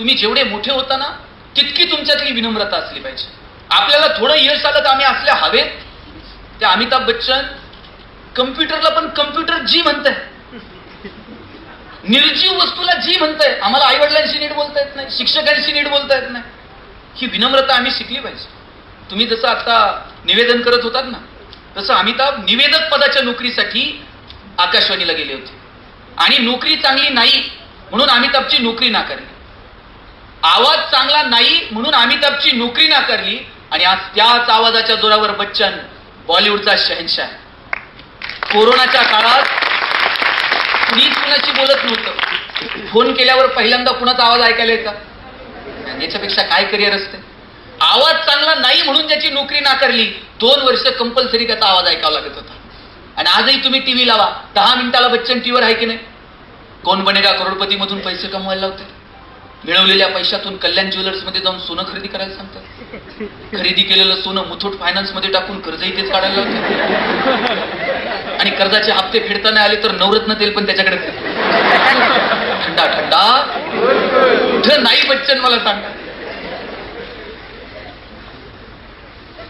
तुम्ही जेवढे मोठे होता ना तितकी तुमच्यातली विनम्रता असली पाहिजे. आपल्याला थोडं यश आलं तर आम्ही असल्या हवेत. त्या अमिताभ बच्चन कम्प्युटरला पण कम्प्युटर जी म्हणताय, निर्जीव वस्तूला जी म्हणताय. आम्हाला आई वडिलांशी नीट बोलता येत नाही, शिक्षकांशी नीट बोलता येत नाही. ही विनम्रता आम्ही शिकली पाहिजे. तुम्ही जसं आता निवेदन करत होतात ना, तसं अमिताभ निवेदक पदाच्या नोकरीसाठी आकाशवाणीला गेले होते आणि नोकरी चांगली नाही म्हणून अमिताभची नोकरी नाकारली. आवाज चांगला नाही म्हणून अमिताभची नोकरी नाकारली आणि आज त्याच आवाजाच्या जोरावर बच्चन बॉलिवूडचा शहनशाह. कोरोनाच्या काळात कुणीच कुणाची बोलत नव्हतं. फोन केल्यावर पहिल्यांदा कुणाचा आवाज ऐकायला येता? याच्यापेक्षा काय करिअर असते? आवाज चांगला नाही म्हणून त्याची नोकरी नाकारली. 2 वर्ष कंपल्सरी त्याचा आवाज ऐकावा लागत होता. आणि आजही तुम्ही टीव्ही लावा, 10 मिनिटाला बच्चन टीव्हीवर आहे की नाही? कोण बनेगा करोडपती मधून पैसे कमवायला लावते. मिळवलेल्या पैशातून कल्याण ज्वेलर्स मध्ये जाऊन सोनं खरेदी करायला सांगतात. खरेदी केलेलं सोनं मुथूट फायनान्स मध्ये टाकून कर्जही तेच काढायला लावतात. आणि कर्जाचे हप्ते फेडता नाही आले तर नवरत्न तेल पण त्याच्याकडे. थंडा थंडा कुठं नाही बच्चन मला सांगा.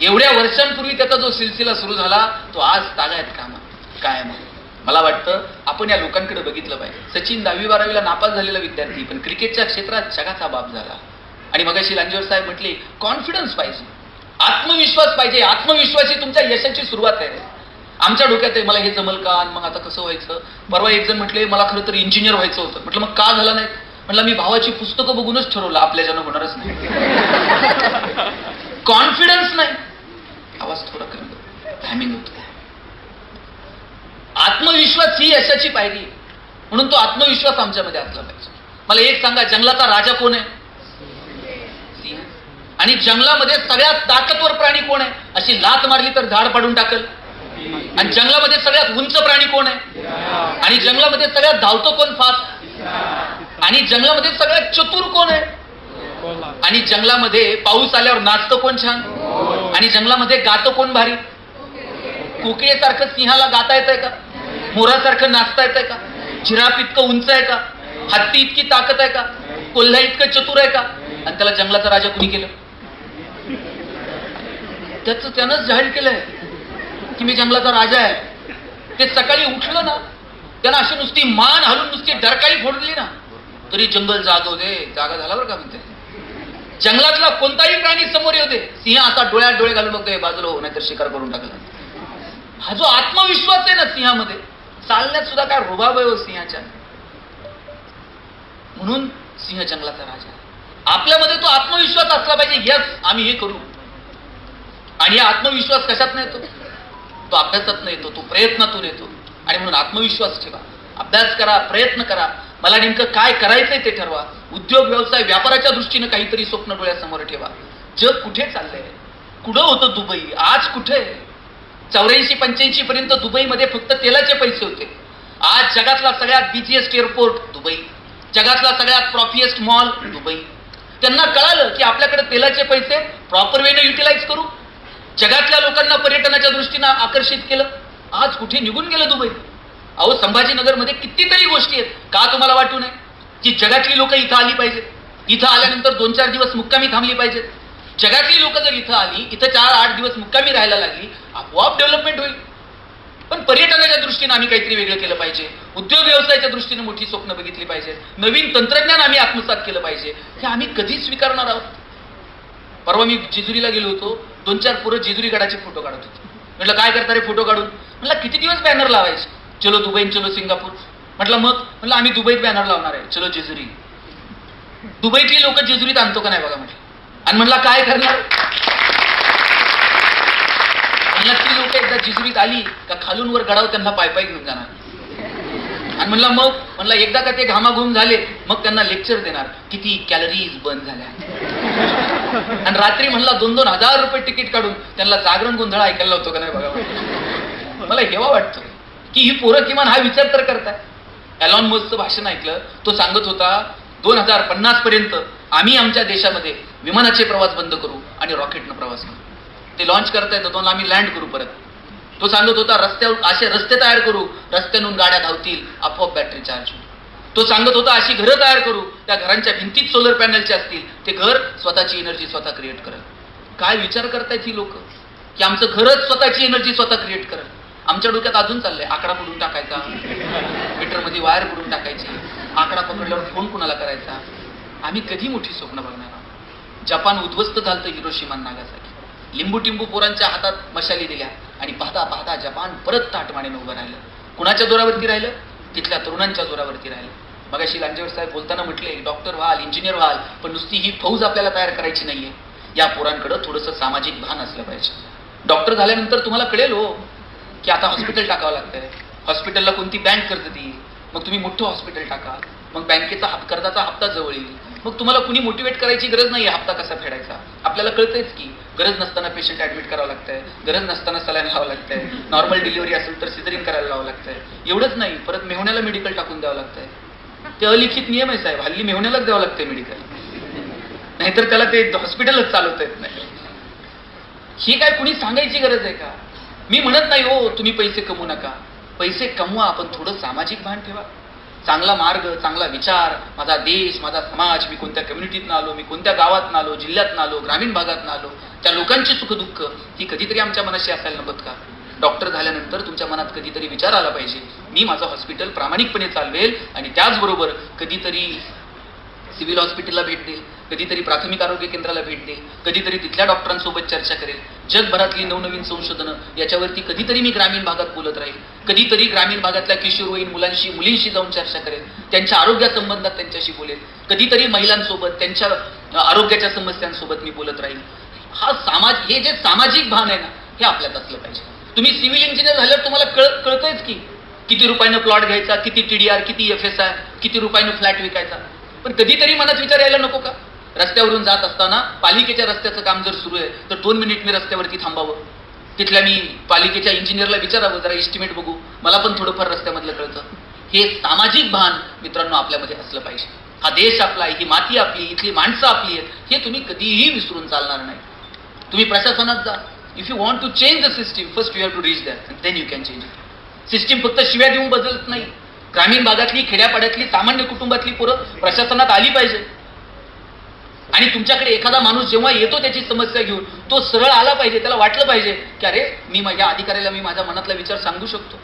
एवढ्या वर्षांपूर्वी त्याचा जो सिलसिला सुरू झाला तो आज तागायत कायम आहे. मला वाटतं आपण या लोकांकडे बघितलं पाहिजे. सचिन 10वी-12वीला नापास झालेला विद्यार्थी पण क्रिकेटच्या क्षेत्रात जगाचा बाप झाला. आणि मगाशी लांजेवर साहेब म्हटले कॉन्फिडन्स पाहिजे, आत्मविश्वास पाहिजे. आत्मविश्वास ही तुमच्या यशाची सुरुवात आहे. आमच्या डोक्यात आहे मला हे जमल का, मग आता कसं व्हायचं. परवा एक जण म्हटले मला खरं तर इंजिनियर व्हायचं होतं. म्हटलं मग का झालं नाही? म्हटलं मी भावाची पुस्तकं बघूनच ठरवलं आपल्याच्यानं होणारच नाही. कॉन्फिडन्स नाही. आवाज थोडा कमी हॅमिंग होतो. आत्मविश्वास ही यशाची पायरी, म्हणून तो आत्मविश्वास आमच्यामध्ये असला पाहिजे. मला एक सांगा, जंगलाचा राजा कोण आहे? सिंह. आणि जंगलामध्ये सगळ्यात ताकदवर प्राणी कोण आहे? अशी लात मारली तर झाड पाडून टाकल. आणि जंगलामध्ये सगळ्यात उंच प्राणी कोण आहे? आणि जंगलामध्ये सगळ्यात धावतो कोण फास्ट? आणि जंगलामध्ये सगळ्यात चतुर कोण आहे? आणि जंगलामध्ये पाऊस आल्यावर नाचतं कोण छान? आणि जंगलामध्ये गातं कोण भारी? कोकिळेसारखं सिंहाला गाता येतंय का? मोरासारखं नाचता येतंय का? जिराफ इतकं उंच आहे का? हत्ती इतकी ताकद आहे का? कोल्हा इतकं चतुर आहे का? आणि त्याला जंगलाचा राजा कुणी केलं? त्यानंच जाहीर केलंय की मी जंगलाचा राजा आहे. ते सकाळी उठलं ना, त्यानं अशी नुसती मान हलून नुसती डरकाळी फोडली ना तरी जंगल जागव दे. जागा झाला बरं का म्हणते. जंगलातला कोणताही प्राणी समोर येऊ दे, सिंह आता डोळ्यात डोळे घालून बघतोय बाजूला हो नाहीतर शिकार करून टाकला. हा जो आत्मविश्वास आहे ना सिंहामध्ये, चालण्यात सुद्धा काय रुबाब आहे हो सिंहाच्या. म्हणून सिंह जंगलाचा राजा. आपल्यामध्ये तो आत्मविश्वास असला पाहिजे, यस आम्ही हे करू. आणि हा आत्मविश्वास कशात नाही येतो? तो अभ्यासात नाही येतो, तो प्रयत्नातून येतो. आणि म्हणून आत्मविश्वास ठेवा, अभ्यास करा, प्रयत्न करा. मला नेमकं काय करायचंय ते ठरवा. उद्योग व्यवसाय व्यापाराच्या दृष्टीने काहीतरी स्वप्न डोळ्यासमोर ठेवा. जग कुठे चाललंय? कुठं होतं दुबई, आज कुठे? 84-85 पर्यंत दुबईमध्ये फक्त तेलाचे पैसे होते. आज जगातला सगळ्यात बिझिएस्ट एअरपोर्ट दुबई, जगातला सगळ्यात प्रॉफिएस्ट मॉल दुबई. त्यांना कळालं की आपल्याकडे तेलाचे पैसे प्रॉपर वेने युटिलाइज करू. जगातल्या लोकांना पर्यटनाच्या दृष्टीनं आकर्षित केलं. आज कुठे निघून गेलं दुबई. अहो संभाजीनगरमध्ये कितीतरी गोष्टी आहेत. का तुम्हाला वाटू नये की जगातली लोक इथं आली पाहिजेत? इथं आल्यानंतर 2-4 दिवस मुक्कामी थांबली पाहिजेत. जगातली लोक जर इथं आली, इथं 4-8 दिवस मुक्कामी राहायला लागली, आपोआप डेव्हलपमेंट होईल. पण पर्यटनाच्या दृष्टीनं आम्ही काहीतरी वेगळं केलं पाहिजे. उद्योग व्यवसायाच्या दृष्टीनं मोठी स्वप्न बघितली पाहिजे. नवीन तंत्रज्ञान आम्ही आत्मसात केलं पाहिजे. हे आम्ही कधी स्वीकारणार आहोत? परवा मी जेजुरीला गेलो होतो. 2-4 पोरं जेजुरी गडाचे फोटो काढत होते. म्हटलं काय करता रे फोटो काढून? म्हटलं किती दिवस बॅनर लावायचे? चलो दुबई, चलो सिंगापूर. म्हटलं मग? म्हटलं आम्ही दुबईत बॅनर लावणार आहे, चलो जेजुरी. दुबईतली लोक जेजुरीत आणतो का नाही बघा म्हटलं. आणि म्हटलं काय करणार? म्हणलं ती लोक एकदा जेजुरीत आली का खालून वर गडावर त्यांना पायपाय घेऊन जाणार. आणि म्हणलं मग? म्हणलं एकदा का ते घामाघूम झाले मग त्यांना लेक्चर देणार किती कॅलरीज बंद झाल्या. आणि रात्री म्हणला 2-2 हजार रुपये तिकीट काढून त्यांना जागरण गोंधळ ऐकायला होतो का नाही बघा. मला हेवा वाटतो की ही पोरं किमान हा विचार तर करताय. एलॉन मस्कचं भाषण ऐकलं. तो सांगत होता 2050 पर्यंत आम्ही आमच्या देशामध्ये विमानाचे प्रवास बंद करू आणि रॉकेटनं प्रवास करू. ते लॉन्च करता येतं, दोन आम्ही लँड करू परत. तो सांगत होता रस्त्यावर असे रस्ते तयार करू, रस्त्यावरून गाड्या धावतील, आपोआप बॅटरी चार्ज होईल. तो सांगत होता अशी घरं तयार करू, त्या घरांच्या भिंतीत सोलर पॅनलचे असतील, ते घर स्वतःची एनर्जी स्वतः क्रिएट करेल. काय विचार करतायत ही लोक की आमचं घरच स्वतःची एनर्जी स्वतः क्रिएट करेल. आमच्या डोक्यात अजून चाललंय आकडा कुठून टाकायचा, मीटरमध्ये वायर कुठून टाकायची, आकडा पकडल्यावर फोन कुणाला करायचा. आम्ही कधी मोठी स्वप्न बघणार आहोत. जपान उद्ध्वस्त झालं हिरोशिमा नागासाकी. लिंबू टिंबू पोरांच्या हातात मशाली दिल्या आणि पाहता पाहता जपान परत ताटमानेनं उभं राहिलं. कुणाच्या जोरावरती राहिलं? तिथल्या तरुणांच्या जोरावरती राहिलं. मगाशी लांजेवर साहेब बोलताना म्हटले डॉक्टर व्हाल, इंजिनियर व्हाल, पण नुसती ही फौज आपल्याला तयार करायची नाहीये. या पोरांकडे थोडंसं सामाजिक भान असलं पाहिजे. डॉक्टर झाल्यानंतर तुम्हाला कळेल हो की आता हॉस्पिटल टाकावं लागतंय. हॉस्पिटलला कोणती बँक कर्ज देईल, मग तुम्ही मोठं हॉस्पिटल टाका, मग बँकेचा कर्जाचा हप्ता जवळ येईल. मग तुम्हाला कुणी मोटिवेट करायची गरज नाही हप्ता कसा फेडायचा. आपल्याला कळतंयच की गरज नसताना पेशंट ऍडमिट करावं लागतंय, गरज नसताना सलाईन लावावं लागतंय, नॉर्मल डिलिव्हरी असेल तर सिझरिंग करायला लावावं लागतंय. एवढंच नाही, परत मेहुण्याला मेडिकल टाकून द्यावं लागतंय. ते अलिखित नियम आहे साहेब, हल्ली मेहुण्यालाच द्यावं लागतंय मेडिकल, नाहीतर त्याला ते हॉस्पिटलच चालवता येत नाही. ही काय कुणी सांगायची गरज आहे का? मी म्हणत नाही हो तुम्ही पैसे कमवू नका, पैसे कमवा, पण थोडं सामाजिक भान ठेवा. चांगला मार्ग, चांगला विचार, माझा देश, माझा समाज, मी कोणत्या कम्युनिटीतनं आलो, मी कोणत्या गावातनं आलो, जिल्ह्यातनं आलो, ग्रामीण भागातनं आलो, त्या लोकांची सुखदुःख ही कधीतरी आमच्या मनाशी असायला नकोत का? डॉक्टर झाल्यानंतर तुमच्या मनात कधीतरी विचार आला पाहिजे, मी माझं हॉस्पिटल प्रामाणिकपणे चालवेल आणि त्याचबरोबर कधीतरी सिव्हिल हॉस्पिटलला भेट देईल, कधीतरी प्राथमिक आरोग्य केंद्राला भेट देईल, कधीतरी तिथल्या डॉक्टरांसोबत चर्चा करेल, जगभरातली नवनवीन संशोधनं याच्यावरती कधीतरी मी ग्रामीण भागात बोलत राहील, कधीतरी ग्रामीण भागातल्या किशोरवयीन मुलींशी जाऊन चर्चा करेल, त्यांच्या आरोग्यासंबंधात त्यांच्याशी बोलेल, कधीतरी महिलांसोबत त्यांच्या आरोग्याच्या समस्यांसोबत मी बोलत राहील. हा समाज, हे जे सामाजिक भान आहे ना, हे आपल्यात असलं पाहिजे. तुम्ही सिव्हिल इंजिनियर झाल्यावर तुम्हाला कळतंयच की किती रुपयानं प्लॉट घ्यायचा, किती TDR, किती FSI, किती रुपयानं फ्लॅट विकायचा. पण कधीतरी मनात विचार यायला नको का? रस्त्यावरून जात असताना पालिकेच्या रस्त्याचं काम जर सुरू आहे तर 2 मिनिट मी रस्त्यावरती थांबावं, तिथल्या मी पालिकेच्या इंजिनियरला विचारावं, जरा एस्टिमेट बघू, मला पण थोडंफार रस्त्यामधलं कळतं. हे सामाजिक भान मित्रांनो आपल्यामध्ये असलं पाहिजे. हा देश आपला आहे, ही माती आपली, इथली माणसं आपली आहेत, हे तुम्ही कधीही विसरून चालणार नाही. तुम्ही प्रशासनात जा, if you want to change the system first you have to reach that, then you can change it. System फक्त शिव्या देऊन बदलत नाही. ग्रामीण भागातली, खेड्यापाड्यातली, सामान्य कुटुंबातली पोरं प्रशासनात आली पाहिजे. आणि तुमच्याकडे एखादा माणूस जेव्हा येतो त्याची समस्या घेऊन, तो सरळ आला पाहिजे, त्याला वाटलं पाहिजे की अरे मी माझ्या अधिकाऱ्याला मी माझा मनातला विचार सांगू शकतो.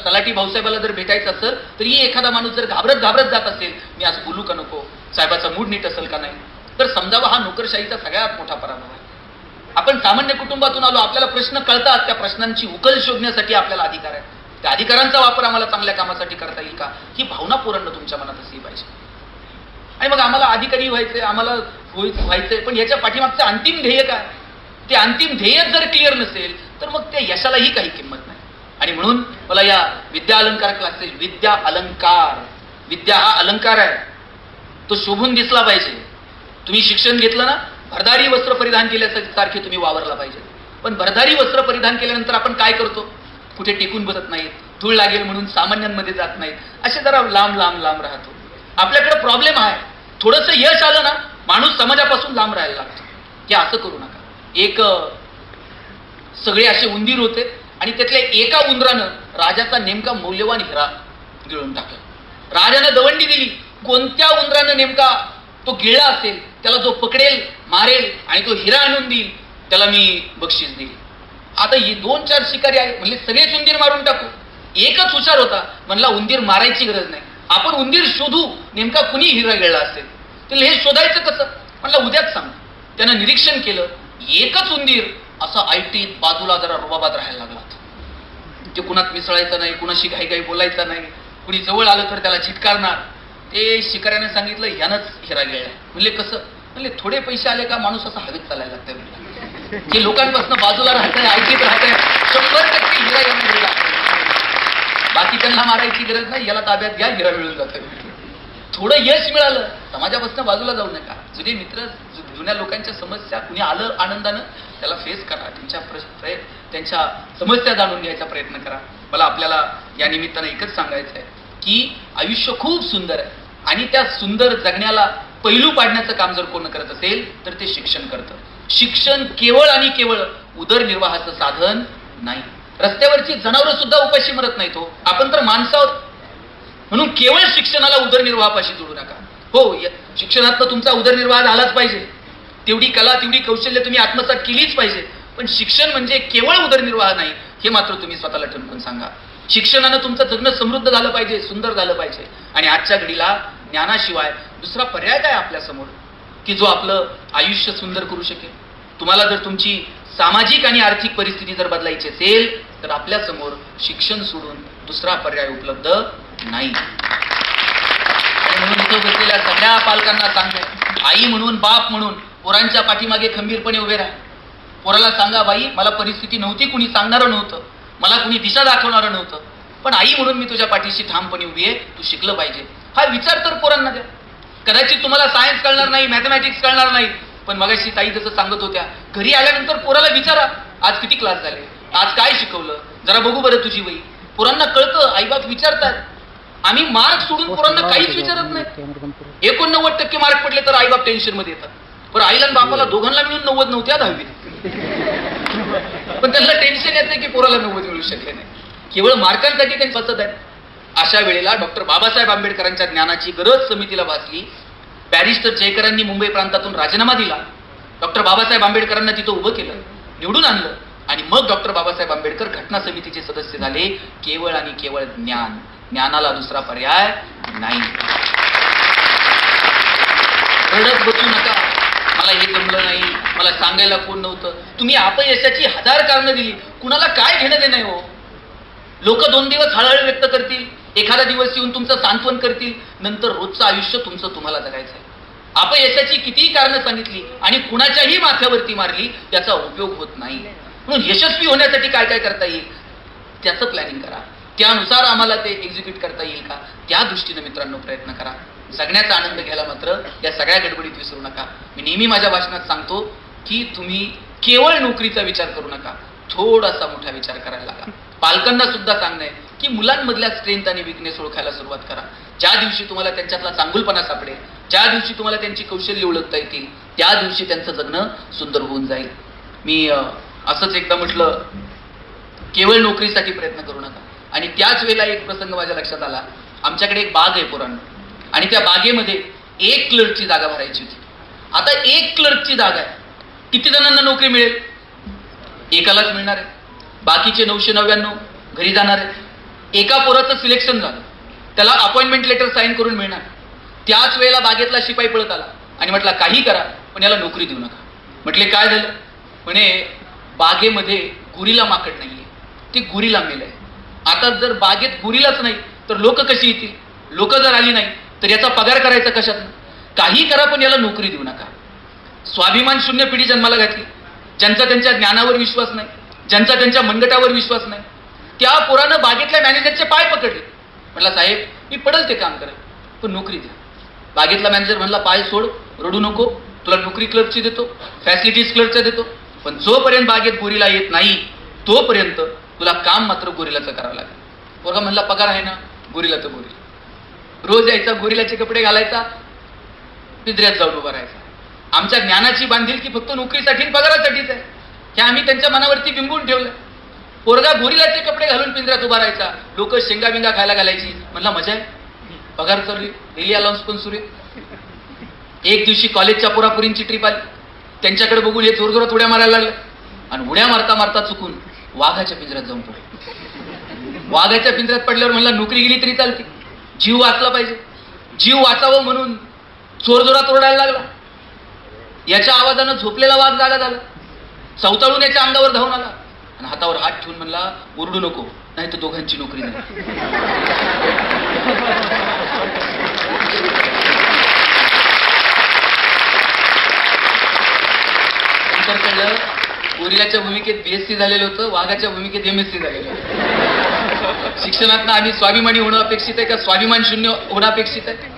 तलाठी भाऊसाहेबाला जर भेटायचं असेल तरी एखादा माणूस जर घाबरत जात असेल, मी आज बोलू का नको, साहेबाचा मूड नीट असेल का नाही, तर समजावा हा नोकरशाहीचा सगळ्यात मोठा पराभव आहे. आपण सामान्य कुटुंबातून आलो, आपल्याला प्रश्न कळतात, त्या प्रश्नांची उकल शोधण्यासाठी आपल्याला अधिकार आहे. त्या अधिकारांचा वापर आम्हाला चांगल्या कामासाठी करता येईल का, ही भावना पोरांना तुमच्या मनात असली पाहिजे. आणि मग आम्हाला अधिकारी व्हायचंय, आम्हाला व्हायचंय, पण याच्या पाठीमागचं अंतिम ध्येय काय? ते अंतिम ध्येय जर क्लिअर नसेल तर मग त्या यशालाही काही किंमत नाही. आणि म्हणून मला या विद्या अलंकार क्लासेस, विद्या अलंकार, विद्या हा अलंकार आहे, तो शोभून दिसला पाहिजे. तुम्ही शिक्षण घेतलं ना, भरदारी वस्त्र परिधान केल्यासारखे तुम्ही वावरला पाहिजे. पण भरदारी वस्त्र परिधान केल्यानंतर आपण काय करतो? कुठे टिकून बसत नाहीत, धूळ लागेल म्हणून सामान्यांमध्ये जात नाहीत, असे जरा लांब राहतो. आपल्याकडे प्रॉब्लेम आहे, थोडंसं यश आलं ना माणूस समाजापासून लांब राहायला लागतो. हे असं करू नका. एक सगळे असे उंदीर होते आणि त्यातल्या एका उंदरानं राजाचा नेमका मौल्यवान हिरा गिळून टाकला. राजानं दवंडी दिली, कोणत्या उंदरानं नेमका तो गिळला असेल त्याला जो पकडेल, मारेल आणि तो हिरा आणून देईल त्याला मी बक्षीस देईल. आता ही 2-4 शिकारी आहे, म्हणजे सगळेच उंदीर मारून टाकू. एकच हुशार होता, म्हणला उंदीर मारायची गरज नाही, आपण उंदीर शोधू, नेमका कुणी हिरा गिळला असेल. तर हे शोधायचं कसं? म्हणला उद्याच सांग. त्यानं निरीक्षण केलं, एकच उंदीर असा ऐटीत बाजूला जरा रुबाबात राहायला लागला. ते कुणात मिसळायचं नाही, कुणाशी काही बोलायचं नाही, कुणी जवळ आलं तर त्याला झिटकारणार. ते शिकाऱ्याने सांगितलं ह्यानंच हिरा गिळलाय. म्हणले कसं? म्हणले थोडे पैसे आले का माणूस असा हवेत चालायला लागतंय. म्हणलं जे लोकांपासून बाजूला राहतंय, ऐकीत राहतंय, 100% हिरा येऊन गेला. बाकी त्यांना मारायची गरज नाही, याला ताब्यात घ्या, हिरा मिळून जातोय. थोडं यश मिळालं, समाजापासून बाजूला जाऊ नका. जुने मित्र, जुन्या लोकांच्या समस्या, कुणी आलं आनंदानं त्याला फेस करा, त्यांच्या समस्या जाणून घ्यायचा प्रयत्न करा. मला आपल्याला या निमित्तानं एकच सांगायचं आहे की आयुष्य खूप सुंदर आहे आणि त्या सुंदर जगण्याला पैलू पाडण्याचं काम जर कोण करत असेल तर ते शिक्षण करतं. शिक्षण केवळ आणि केवळ उदरनिर्वाहाचं साधन नाही. रस्त्यावरची जनावरं सुद्धा उपाशी मरत नाहीत हो, आपण तर माणसं आहोत. म्हणून केवळ शिक्षणाला उदरनिर्वाहापाशी जोडू नका. हो, शिक्षणात तुमचा उदरनिर्वाह झालाच पाहिजे, तेवढी कला तेवढी कौशल्य तुम्ही आत्मसात केलीच पाहिजे, पण शिक्षण म्हणजे केवळ उदरनिर्वाह नाही हे मात्र तुम्ही स्वतःला ठणकून सांगा. शिक्षणानं तुमचं जगणं समृद्ध झालं पाहिजे, सुंदर झालं पाहिजे. आणि आजच्या घडीला ज्ञानाशिवाय दुसरा पर्याय काय आपल्यासमोर की जो आपलं आयुष्य सुंदर करू शकेल? तुम्हाला जर तुमची सामाजिक आणि आर्थिक परिस्थिती जर बदलायची असेल तर आपल्यासमोर शिक्षण सोडून दुसरा पर्याय उपलब्ध नाही. म्हणून इथं बसलेल्या सगळ्या पालकांना सांगतोय, आई म्हणून बाप म्हणून पोरांच्या पाठीमागे खंबीरपणे उभे राहा. पोराला सांगा, बाई मला परिस्थिती नव्हती, कुणी सांगणारं नव्हतं, मला कुणी दिशा दाखवणारं नव्हतं, पण आई म्हणून मी तुझ्या पाठीशी ठामपणे उभी आहे, तू शिकलं पाहिजे. हा विचार तर पोरांना द्या. कदाचित तुम्हाला सायन्स कळणार नाही, मॅथमॅटिक्स कळणार नाही, पण मगाशी ताई जसं सांगत होत्या, घरी आल्यानंतर पोराला विचारा, आज किती क्लास झाले, आज काय शिकवलं, जरा बघू बरं तुझी वही. पोरांना कळतं, आईबाप विचारतात. आम्ही मार्क सोडून पोरांना काहीच विचारत नाही. 89% मार्क पडले तर आईबाप टेन्शन मध्ये येतात. पण आईला आणि बापाला दोघांना मिळून 90 नव्हत्या 10वीत, पण त्यांना टेन्शन येत नाही की पोराला 90 मिळू शकले नाही. केवळ मार्कांसाठी त्यांनी फसत आहेत. अशा वेळेला डॉक्टर बाबासाहेब आंबेडकरांच्या ज्ञानाची गरज समितीला भासली. बॅरिस्टर जयकरांनी मुंबई प्रांतातून राजीनामा दिला. डॉक्टर बाबासाहेब आंबेडकरांना तिथं उभं केलं, निवडून आणलं, आणि मग डॉक्टर बाबासाहेब आंबेडकर घटना समितीचे सदस्य झाले. केवळ आणि केवळ ज्ञान, ज्ञानाला दुसरा पर्याय नाही. रडत बसू नका, मला हे जमलं नाही, मला सांगायला कोण नव्हतं. तुम्ही अपयशाची 1000 कारणं दिली, कुणाला काय घेणं देणं हो? लोक 2 दिवस हळहळ व्यक्त करतील, एखादा दिवस येऊन तुमचं सांत्वन करतील, नंतर रोजचं आयुष्य तुमचं तुम्हाला जगायचंय. अपयशाची कितीही कारणं सांगितली आणि कुणाच्याही माथ्यावरती मारली त्याचा उपयोग होत नाही. म्हणून यशस्वी होण्यासाठी काय काय करता येईल त्याचं प्लॅनिंग करा. त्यानुसार आम्हाला ते एक्झिक्यूट करता येईल का, त्या दृष्टीने मित्रांनो प्रयत्न करा. जगण्याचा आनंद घ्यायला मात्र या सगळ्या गडबडीत विसरू नका. मी नेहमी माझ्या भाषणात सांगतो की तुम्ही केवळ नोकरीचा विचार करू नका, थोडासा मोठा विचार करायला लागा. पालकांना सुद्धा सांगणं की मुलांमधल्या स्ट्रेंथ आणि विकनेस ओळखायला सुरुवात करा. ज्या दिवशी तुम्हाला त्यांच्यातला चांगुलपणा सापडेल, ज्या दिवशी तुम्हाला त्यांची कौशल्य ओळखता येतील, त्या दिवशी त्यांचं जगणं सुंदर होऊन जाईल. मी असंच एकदा म्हटलं, केवळ नोकरीसाठी प्रयत्न करू नका. आणि त्याच वेळेला एक प्रसंग माझ्या लक्षात आला. आमच्याकडे एक बाग आहे पोरांनो, आणि त्या बागेमध्ये 1 क्लर्कची जागा भरायची होती. आता 1 क्लर्कची जागा आहे, किती जणांना नोकरी मिळेल? एकालाच मिळणार आहे. बाकीचे 999 घरी जाणार आहेत. एका पोराचं सिलेक्शन झालं, त्याला अपॉइंटमेंट लेटर साईन करून मिळणार. त्याच वेळेला बागेतला शिपाई पळत आला आणि म्हटला, काही करा पण याला नोकरी देऊ नका. म्हटले काय झालं? म्हणे बागेमध्ये गुरिला माकड नाहीये, ते गुरिला मेलंय. आता जर बागेत गुरिलाच नाही तर लोक कशी येतील? लोक जर आली नाही तर याचा पगार करायचा कशात? काही करा पण याला नोकरी देऊ नका. स्वाभिमान शून्य पिढी जन्माला घातली, ज्यांचा त्यांच्या ज्ञानावर विश्वास नाही, ज्यांचा त्यांच्या मनगटावर विश्वास नाही. त्या पोरानं बागेतल्या मॅनेजरचे पाय पकडले. म्हटला, साहेब मी पडल ते काम करेल पण नोकरी द्या. बागेतला मॅनेजर म्हणला, पाय सोड, रडू नको, तुला नोकरी क्लर्कची देतो, फॅसिलिटीज क्लर्कच्या देतो, पण जोपर्यंत बागेत गोरीला येत नाही तोपर्यंत तुला काम मात्र गोरिलाचं करावं लागेल. पोरगा म्हणला, पगार आहे ना? गोरिला तर गोरिला. रोज यायचा, गोरिलाचे कपडे घालायचा, पिंजऱ्यात जाऊन उभा राहायचा. आमच्या ज्ञानाची बांधिलकी फक्त नोकरीसाठी पगारासाठीच आहे, हे आम्ही त्यांच्या मनावरती बिंबून ठेवलं. पोरगा गोरिलाचे कपडे घालून पिंजऱ्यात उभा राहायचा, लोक शेंगा बिंगा खायला घालायची. म्हणला, मजा आहे, पगार चालू, डेली अलाउन्स पण सुरू आहे. एक दिवशी कॉलेजच्या पोरापुरींची ट्रिप आली. त्यांच्याकडे बघून हे जोरजोरात उड्या मारायला लागले आणि उड्या मारता मारता चुकून वाघाच्या पिंजऱ्यात जाऊन पडले. वाघाच्या पिंजऱ्यात पडल्यावर म्हणला, नोकरी गेली तरी चालते, जीव वाचला पाहिजे. जीव वाचावं म्हणून जोरजोरात ओरडायला लागला. याच्या आवाजानं झोपलेला वाघ जागा झाला, चवताळून याच्या अंगावर धावून आला आणि हातावर हात ठेवून म्हणला, ओरडू नको, नाही तर दोघांची नोकरी नाही. नंतर कळलं, गोरिलाच्या भूमिकेत BSc झालेलं होतं, वाघाच्या भूमिकेत MSc झालेलं होतं. शिक्षणात आम्ही स्वाभिमानी होणं अपेक्षित आहे का स्वाभिमान शून्य होणं अपेक्षित आहे?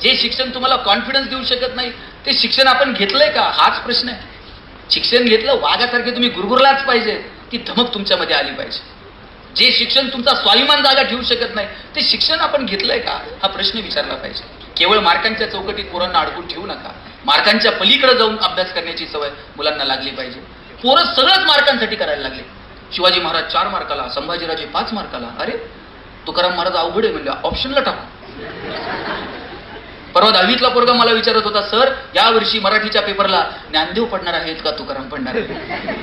जे शिक्षण तुम्हाला कॉन्फिडन्स देऊ शकत नाही ते शिक्षण आपण घेतलंय का, हाच प्रश्न आहे. शिक्षण घेतलं, वाघासारखे तुम्ही गुरगुरलाच पाहिजे, ती धमक तुमच्यामध्ये आली पाहिजे. जे शिक्षण तुमचा स्वाभिमान जागा ठेवू शकत नाही ते शिक्षण आपण घेतलंय का, हा प्रश्न विचारला पाहिजे. केवळ मार्कांच्या चौकटीत पोरांना अडकून ठेवू नका. मार्कांच्या पलीकडे जाऊन अभ्यास करण्याची सवय मुलांना लागली पाहिजे. पोरं सगळंच मार्कांसाठी करायला लागले. शिवाजी महाराज 4 मार्काला, संभाजीराजे 5 मार्काला. अरे तुकाराम महाराज अवघड आहे म्हणले, ऑप्शनला टाकू. परवा 10वीतला पोरगा मला विचारत होता, सर या वर्षी मराठीच्या पेपरला ज्ञानदेव पडणार आहेत का तुकाराम पडणार आहेत?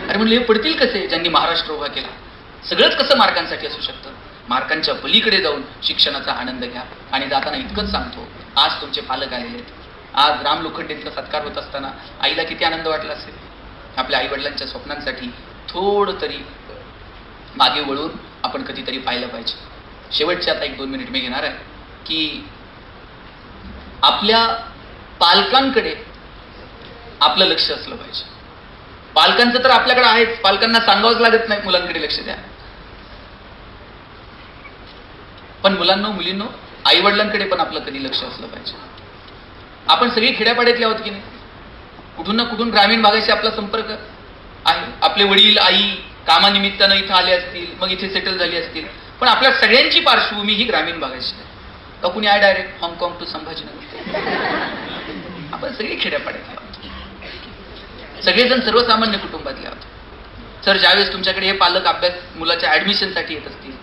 अरे म्हणले हे पडतील कसे ज्यांनी महाराष्ट्र उभा केला? सगळंच कसं मार्कांसाठी असू शकतं? मार्कांच्या पलीकडे जाऊन शिक्षणाचा आनंद घ्या. आणि जाताना इतकंच सांगतो, आज तुमचे पालक आलेले आहेत. आज राम लोखंडेंचा सत्कार होत असताना आईला किती आनंद वाटला असेल. आपल्या आई वडिलांच्या स्वप्नांसाठी थोडं तरी मागे वळून आपण कधीतरी पाहिलं पाहिजे. शेवटचे आता 1-2 मिनिट मी घेणार आहे की आपल्या पालकांकडे आपलं लक्ष असलं पाहिजे. पालकांचं तर आपल्याकडे आहेच, पालकांना सांगावंच लागत नाही मुलांकडे लक्ष द्या. पण मुलांनो मुलींनो, आई वडिलांकडे पण आपलं कधी लक्ष असलं पाहिजे. आपण सगळी खेड्यापाड्यातले आहोत की नाही? कुठून ना कुठून ग्रामीण भागाशी आपला संपर्क आहे. आपले वडील आई कामानिमित्तानं इथं आले असतील, मग इथे सेटल झाली असतील, पण आपल्या सगळ्यांची पार्श्वभूमी ही ग्रामीण भागाची आहे. का कुणी आहे डायरेक्ट हाँगकाँग टू संभाजीनगर? आपण सगळी खेड्यापाड्यातले आहोत, सगळेजण सर्वसामान्य कुटुंबातले आहोत. सर ज्यावेळेस तुमच्याकडे हे पालक अभ्यास मुलाच्या ऍडमिशनसाठी येत असतील,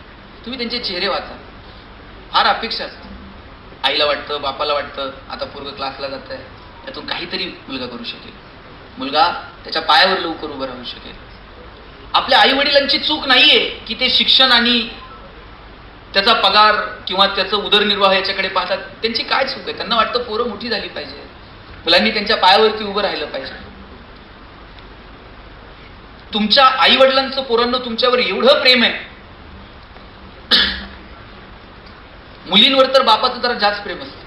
तुम्ही त्यांचे चेहरे वाचा. फार अपेक्षा असते. आईला वाटतं, बापाला वाटतं आता पोरगं क्लासला जात आहे, त्यातून काहीतरी मुलगा करू शकेल, मुलगा त्याच्या पायावर लवकर उभं राहू शकेल. आपल्या आई वडिलांची चूक नाहीये की ते शिक्षण आणि त्याचा पगार किंवा त्याचं उदरनिर्वाह याच्याकडे पाहतात. त्यांची काय चूक आहे? त्यांना वाटतं पोरं मोठी झाली पाहिजे, मुलांनी त्यांच्या पायावरती उभं राहिलं पाहिजे. तुमच्या आई वडिलांचं पोरांना तुमच्यावर एवढं प्रेम आहे. मुलींवर तर बापाचं जरा जास्त प्रेम असतं.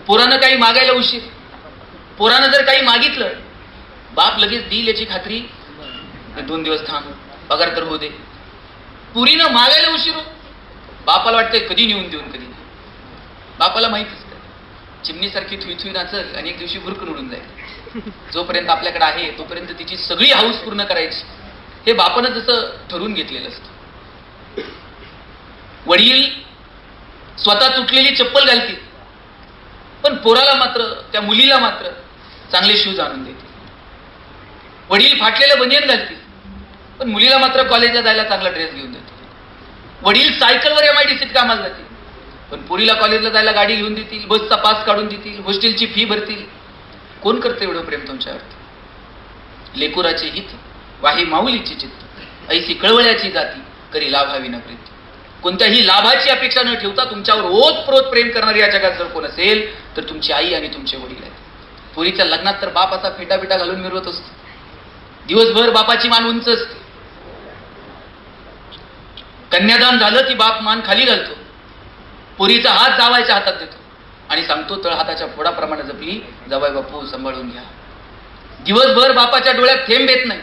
पोरानं काही मागायला उशीर, पोरानं जर काही मागितलं, बाप लगेच देईल याची खात्री, 2 दिवस थांब, पगार तर होऊ दे. पुरीनं मागायला उशीर, बापाला वाटतंय कधी नेऊन देऊन कधी नाही. बापाला माहित असतं चिमणीसारखी थुई नाचल आणि एक दिवशी भुरकून उडून जाईल. जोपर्यंत आपल्याकडे आहे तोपर्यंत तिची सगळी हाऊस पूर्ण करायची, हे बापानं जसं ठरवून घेतलेलं असतं. वडील स्वतः तुटलेली चप्पल घालतील, पण पोराला मात्र, त्या मुलीला मात्र चांगले शूज आणून देतील. वडील फाटलेलं बनियन घालतील, पण मुलीला मात्र कॉलेजला जायला चांगला ड्रेस घेऊन देतील. वडील सायकलवर MIDCत कामाला जातील, पण पोरीला कॉलेजला जायला गाडी घेऊन देतील, बसचा पास काढून देतील, हॉस्टेलची फी भरतील. कोण करतं एवढं प्रेम तुमच्यावरती? लेकुराचे हित वाही माऊलीची चित्त, ऐसी कळवळ्याची जाती करी लाभावी न प्रीती. कोणत्याही लाभाची अपेक्षा न ठेवता तुमच्यावर ओतप्रोत प्रेम करणारी या जगात जर कोण असेल तर तुमची आई आणि तुमचे वडील आहेत. पोरीच्या लग्नात तर बाप असा फेटाफेटा घालून मिरवत असतो, दिवसभर बापाची मान उंच असते. कन्यादान झालं की बाप मान खाली घालतो, पोरीचा हात जावायच्या हातात देतो आणि सांगतो तळहाताच्या फोडाप्रमाणे जपली जावाय बापू, सांभाळून घ्या. दिवसभर बापाच्या डोळ्यात थेंब येत नाही,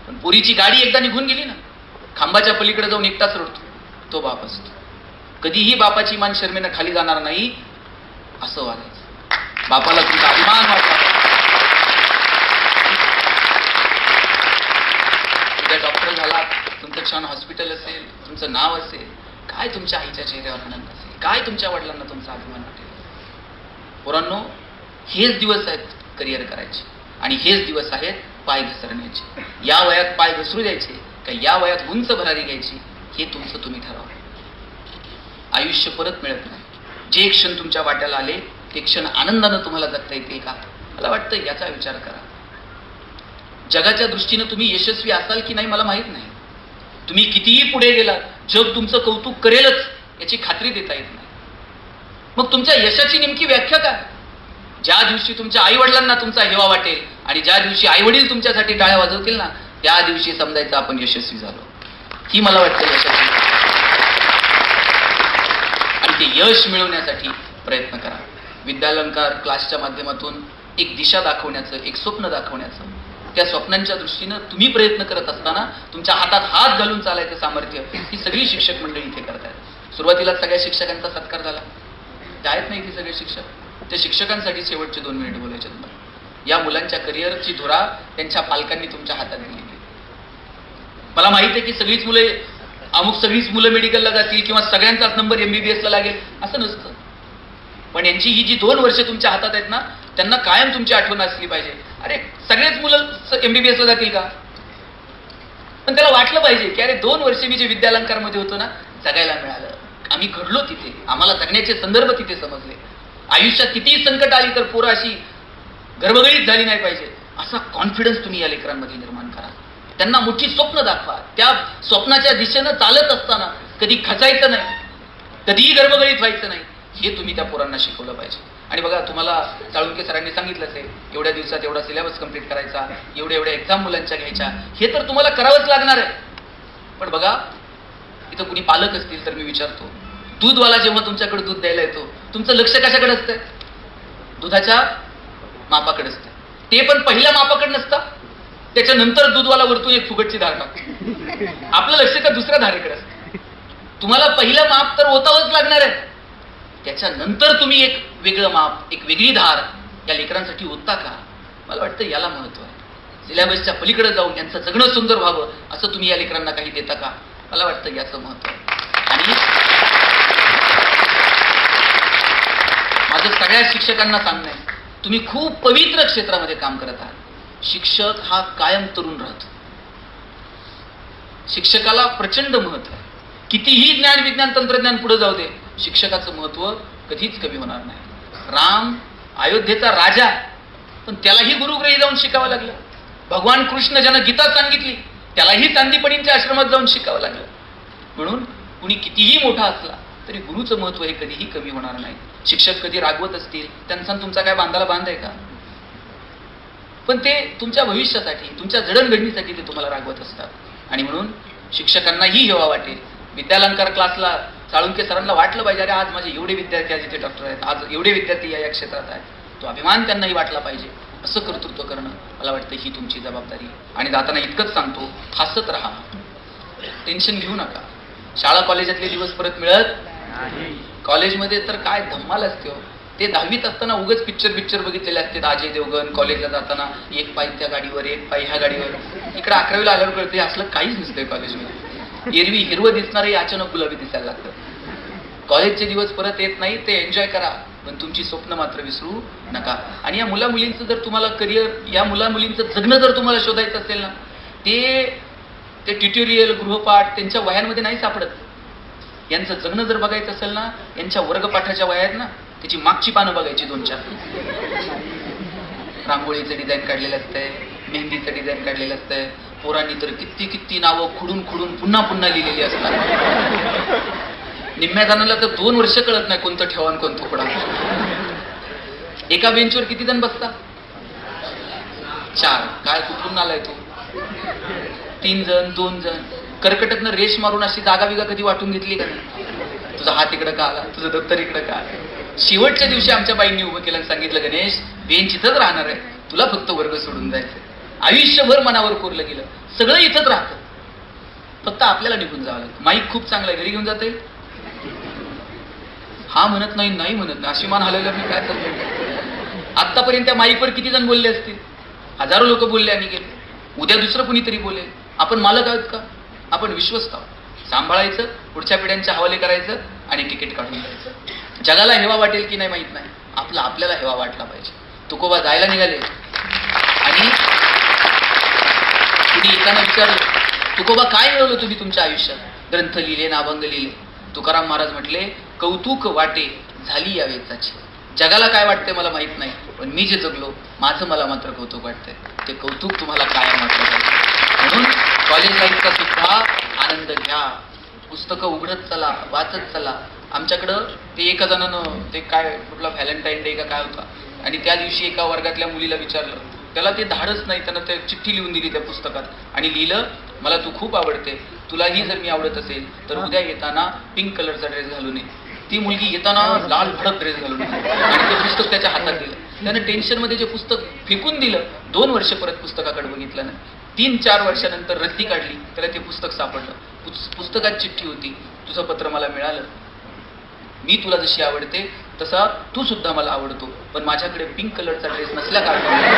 पण पोरीची गाडी एकदा निघून गेली ना, खांबाच्या पलीकडे जाऊन एकटाच रडतो तो बाप असतो. कधीही बापाची मान शर्मेनं खाली जाणार नाही, असं वागायचं. बापाला तुमचा अभिमान वाटला. उद्या डॉक्टर झाला, तुमचं छान हॉस्पिटल असेल, तुमचं नाव असेल, काय तुमच्या आईच्या चेहऱ्यावर आनंद असेल, काय तुमच्या वडिलांना तुमचा अभिमान वाटेल. पोरांनो, हेच दिवस आहेत करिअर करायचे आणि हेच दिवस आहेत पाय घसरण्याचे. या वयात पाय घसरू द्यायचे का या वयात उंच भरारी घ्यायची, हे तुमचं तुम्ही ठरवा. आयुष्य परत मिळत नाही. जे क्षण तुमच्या वाट्याला आले ते क्षण आनंदानं तुम्हाला जगता येतील का? मला वाटतं याचा विचार करा. जगाच्या दृष्टीनं तुम्ही यशस्वी असाल की नाही मला माहित नाही. तुम्ही कितीही पुढे गेलात, जग तुमचं कौतुक करेलच याची खात्री देता येत नाही. मग तुमच्या यशाची नेमकी व्याख्या काय? ज्या दिवशी तुमच्या आई वडिलांना तुमचा हेवा वाटेल आणि ज्या दिवशी आई वडील तुमच्यासाठी टाळ्या वाजवतील ना, त्या दिवशी समजायचं आपण यशस्वी झालो. ही मला वाटतं यशाची. आणि ते यश मिळवण्यासाठी प्रयत्न करा. विद्यालंकार क्लासच्या माध्यमातून एक दिशा दाखवण्याचं, एक स्वप्न दाखवण्याचं, त्या स्वप्नांच्या दृष्टीनं तुम्ही प्रयत्न करत असताना तुमच्या हातात हात घालून चालायचं सामर्थ्य ही सगळी शिक्षक मंडळी इथे करतायत. सुरुवातीला सगळ्या शिक्षकांचा सत्कार झाला, ते आहेत नाही की सगळे शिक्षक. त्या शिक्षकांसाठी शेवटचे 2 मिनिट बोलायचे. या मुलांच्या करिअरची धुरा त्यांच्या पालकांनी तुमच्या हातात दिली. मला माहित आहे की सगळीच मुलं मेडिकलला जातील किंवा सगळ्यांचाच नंबर MBBS ला लागेल असं नसतं. पण यांची ही जी 2 वर्ष तुमच्या हातात आहेत ना, त्यांना कायम तुमची आठवण असली पाहिजे. अरे सगळेच मुलं MBBS ला जातील का? पण त्याला वाटलं पाहिजे की अरे 2 वर्ष मी जे विद्यालंकारमध्ये होतो ना, जगायला मिळालं, आम्ही घडलो तिथे, आम्हाला जगण्याचे संदर्भ तिथे समजले. आयुष्यात कितीही संकट आली तर पोरं अशी गर्भगळीत झाली नाही पाहिजे असा कॉन्फिडन्स तुम्ही या लेकरांमध्ये निर्माण करा. त्यांना मोठी स्वप्न दाखवा. त्या स्वप्नाच्या दिशेनं चालत असताना कधी खचायचं नाही, कधीही गर्भगळीत व्हायचं नाही, हे तुम्ही त्या पोरांना शिकवलं पाहिजे. आणि बघा, तुम्हाला चाळुंके सरांनी सांगितलंच आहे, एवढ्या दिवसात एवढा सिलेबस कंप्लीट करायचा, एवढ्या एक्झाम मुलांच्या घ्यायच्या, हे तर तुम्हाला करावंच लागणार आहे. पण बघा, इथं कुणी पालक असतील तर मी विचारतो, दूधवाला जेव्हा तुमच्याकडे दूध द्यायला येतो, तुमचं लक्ष कशाकडे असतं? दुधाच्या मापाकडे असतं. ते पण पहिल्या मापाकडे नसतं, त्याच्यानंतर दूधवाला वरतून एक फुगटची धार टाकतो. आपलं लक्ष त्या दुसऱ्या धारेकडे असतं. तुम्हाला पहिलं माप तर ओतावंच लागणार आहे, त्याच्यानंतर तुम्ही एक वेगळं माप, एक वेगळी धार या लेकरांसाठी ओतता का? मला वाटतं याला महत्व आहे. सिलेबसच्या पलीकडे जाऊन त्यांचं जगणं सुंदर व्हावं असं तुम्ही या लेकरांना काही देता का? मला वाटतं याचं महत्व आहे. आणि माझं सगळ्या शिक्षकांना सांगणं आहे, तुम्ही खूप पवित्र क्षेत्रामध्ये काम करत आहात. शिक्षक हा कायम तरुण राहतो. शिक्षकाला प्रचंड महत्व आहे. कितीही ज्ञान विज्ञान तंत्रज्ञान पुढे जाऊ दे, शिक्षकाचं महत्व कधीच कमी होणार नाही. राम अयोध्येचा राजा, पण त्यालाही गुरुगृही जाऊन शिकावं लागलं. भगवान कृष्ण ज्यानं गीता सांगितली त्यालाही चांदीपणींच्या आश्रमात जाऊन शिकावं लागलं. म्हणून कुणी कितीही मोठा असला तरी गुरुचं महत्व हे कधीही कमी होणार नाही. शिक्षक कधी रागवत असतील, त्यांचा तुमचा काय बांधाला बांध आहे का? पण ते तुमच्या भविष्यासाठी, तुमच्या जडणघडणीसाठी ते तुम्हाला रागवत असतात. आणि म्हणून शिक्षकांनाही हेवा वाटेल. विद्यालंकार क्लासला चाळुंके सरांना वाटलं पाहिजे, अरे आज माझे एवढे विद्यार्थी आज इथे डॉक्टर आहेत, आज एवढे विद्यार्थी या क्षेत्रात आहेत, तो अभिमान त्यांनाही वाटला पाहिजे. असं कर्तृत्व करणं मला वाटतं ही तुमची जबाबदारी. आणि जाताना इतकंच सांगतो, हसत राहा, टेन्शन घेऊ नका. शाळा कॉलेजातले दिवस परत मिळत. कॉलेजमध्ये तर काय धम्माल असते हो. ते 10वीत असताना उगाच पिक्चर बघितलेले असते. अजय देवगण कॉलेजला जाताना एक पाय त्या गाडीवर, एक पाय ह्या गाडीवर. इकडे 11वीला आल्यावर कळते असलं काहीच नसतंय कॉलेजमध्ये. एरवी हिरवं दिसणारही अचानक गुलाबी दिसायला लागतं. कॉलेजचे दिवस परत येत नाही, ते एन्जॉय करा, पण तुमची स्वप्न मात्र विसरू नका. आणि या मुला मुलींचं जर तुम्हाला करिअर, या मुला मुलींचं जगणं जर तुम्हाला शोधायचं असेल ना, ते ट्युटोरियल, गृहपाठ त्यांच्या वयांमध्ये नाही सापडत. यांचं जगणं जर बघायचं असेल ना, यांच्या वर्गपाठाच्या वया आहेत ना, त्याची मागची पानं बघायची 2-4. रांगोळीचं डिझाईन काढलेलं असतंय, मेहंदीचं डिझाईन काढलेलं असतंय. पोरांनी तर किती नावं खुडून पुन्हा लिहिलेली असतात. निम्म्या जणांना तर 2 वर्ष कळत नाही कोणतं ठेवा आणि कोणतं खुडा. एका बेंचवर किती जण बसतात? 4. काय कुठून आलाय तू? 3 जण, 2 जण. कर्कटकनं रेश मारून अशी जागा बिगा कधी वाटून घेतली का नाही? तुझा हात इकडं का आला, तुझं दप्तर इकडं का आलं? शेवटच्या दिवशी आमच्या बाईंनी उभं केलं आणि सांगितलं, गणेश बेंच इथंच राहणार आहे, तुला फक्त वर्ग सोडून जायचं. आयुष्यभर मनावर कोरलं गेलं, सगळं इथंच राहतं, फक्त आपल्याला निघून जावं लागतं. माईक खूप चांगला आहे, घरी घेऊन जाता येईल? हा म्हणत नाही, नाही म्हणत नाही, अशी मान हलवलं मी काय करतो. आतापर्यंत त्या माईकवर किती जण बोलले असतील? हजारो लोक बोलले आणि गेले. उद्या दुसरं कुणीतरी बोलेल. आपण मालक आहोत का? आपण विश्वस्त आहोत. सांभाळायचं, पुढच्या पिढ्यांच्या हवाले करायचं आणि तिकीट काढून द्यायचं. जगाला हेवा वाटेल की नाही माहित नाही, आपल्याला हेवा वाटला पाहिजे. तुकोबा जायला निघाले आणि कुणी एकानं विचारलं, तुकोबा काय मिळवलं तुम्ही तुमच्या आयुष्यात? ग्रंथ लिहिले, अभंग लिहिले. तुकाराम महाराज म्हटले, कौतुक वाटे झाली या वेचाची. जगाला काय वाटते मला माहित नाही, पण मी जे जगलो माझं मला मात्र कौतुक वाटतंय. ते कौतुक तुम्हाला काय वाटलं पाहिजे. म्हणून कॉलेज लाईफचा सुद्धा आनंद घ्या. पुस्तकं उघडत चला, वाचत चला. आमच्याकडं ते एका जणानं ते काय कुठला व्हॅलेंटाईन डे का काय होता, आणि त्या दिवशी एका वर्गातल्या मुलीला विचारलं, त्याला ते धाडच नाही, त्यानं ते चिठ्ठी लिहून दिली त्या पुस्तकात आणि लिहिलं, मला तू खूप आवडते, तुलाही जर मी आवडत असेल तर उद्या येताना पिंक कलरचा ड्रेस घालून ये. ती मुलगी येताना लाल भडक ड्रेस घालून आणि ते पुस्तक त्याच्या हातात दिलं. त्यानं टेन्शनमध्ये जे पुस्तक फेकून दिलं. 2 वर्ष परत पुस्तकाकडे बघितलं नाही. 3-4 वर्षानंतर रद्दी काढली, त्याला ते पुस्तक सापडलं. पुस्तकात चिठ्ठी होती, तुझं पत्र मला मिळालं, मी तुला जशी आवडते तसा तू सुद्धा मला आवडतो, पण माझ्याकडे पिंक कलरचा ड्रेस नसल्या कारणाने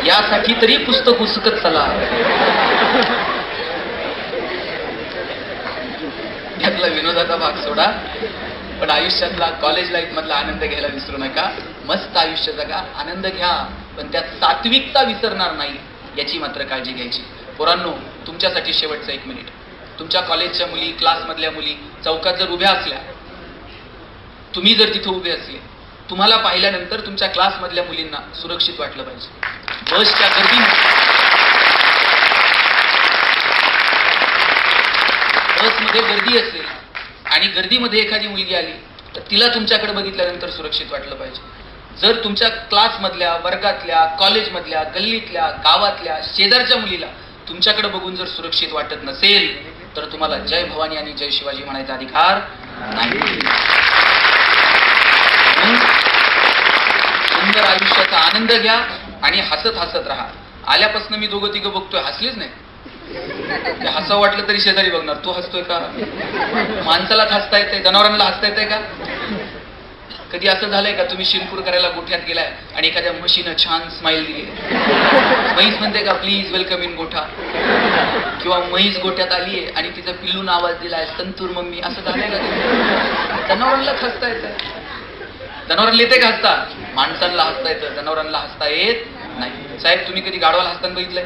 यासाठी तरी पुस्तक उसकत चला. यातला विनोदाचा भाग सोडा, पण आयुष्यातला कॉलेज लाईफ मधला आनंद घ्यायला विसरू नका. मस्त आयुष्य जगा, आनंद घ्या, पण त्यात सात्विकता विसरणार नाही याची मात्र काळजी घ्यायची. पोरांनो, तुमच्यासाठी शेवटचं 1 मिनिट. तुमच्या कॉलेजच्या मुली, क्लासमधल्या मुली चौकात जर उभ्या असल्या, तुम्ही जर तिथे उभे असले, तुम्हाला पाहिल्यानंतर तुमच्या क्लासमधल्या मुलींना सुरक्षित वाटलं पाहिजे. बसच्या बसमध्ये गर्दी असेल आणि गर्दीमध्ये एखादी मुलगी आली तर तिला तुमच्याकडे बघितल्यानंतर सुरक्षित वाटलं पाहिजे. जर तुमच्या क्लासमधल्या, वर्गातल्या, कॉलेजमधल्या, गल्लीतल्या, गावातल्या, शेजारच्या मुलीला तुमच्याकडे बघून जर सुरक्षित वाटत नसेल तर तुम्हाला जय भवानी आणि जय शिवाजी म्हणायचा अधिकार नाही. सुंदर आयुष्याचा आनंद घ्या आणि हसत हसत राहा. आल्यापासून मी दोघं तिघं बघतोय, हसलेच नाही. ते हसावं वाटलं तरी शेजारी बघणार, तो हसतोय का? माणसाला हसता येते, जनावरांना हसता येते का? कधी असं झालंय का तुम्ही शिरपूर करायला गोठ्यात गेलाय आणि एखाद्या म्हशीनं छान स्माइल दिली, म्हैस म्हणते का प्लीज वेलकम इन गोठा, किंवा म्हैस गोठ्यात आलीये आणि तिचा पिल्लून आवाज दिलाय संतूर मम्मी, असं झालंय का? जनावरांना हसता येतं. जनावरांना येते का हसता? माणसांना हसता येतं, जनावरांना हसता येत नाही. साहेब तुम्ही कधी गाढवाला हसताना बघितलंय?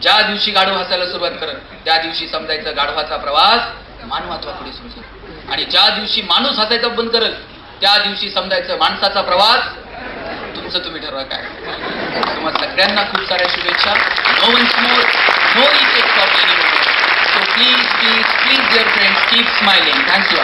ज्या दिवशी गाढव हसायला सुरुवात करत त्या दिवशी समजायचं गाढवाचा प्रवास मानवात्वापुढे सुरू झाला, आणि ज्या दिवशी माणूस हसायचा बंद करल त्या दिवशी समजायचं माणसाचा प्रवास तुमचं तुम्ही ठरवा काय. तुम्हाला सगळ्यांना खूप साऱ्या शुभेच्छा. No once more, no effect of any. So please please please dear friends, keep smiling. Thanks you.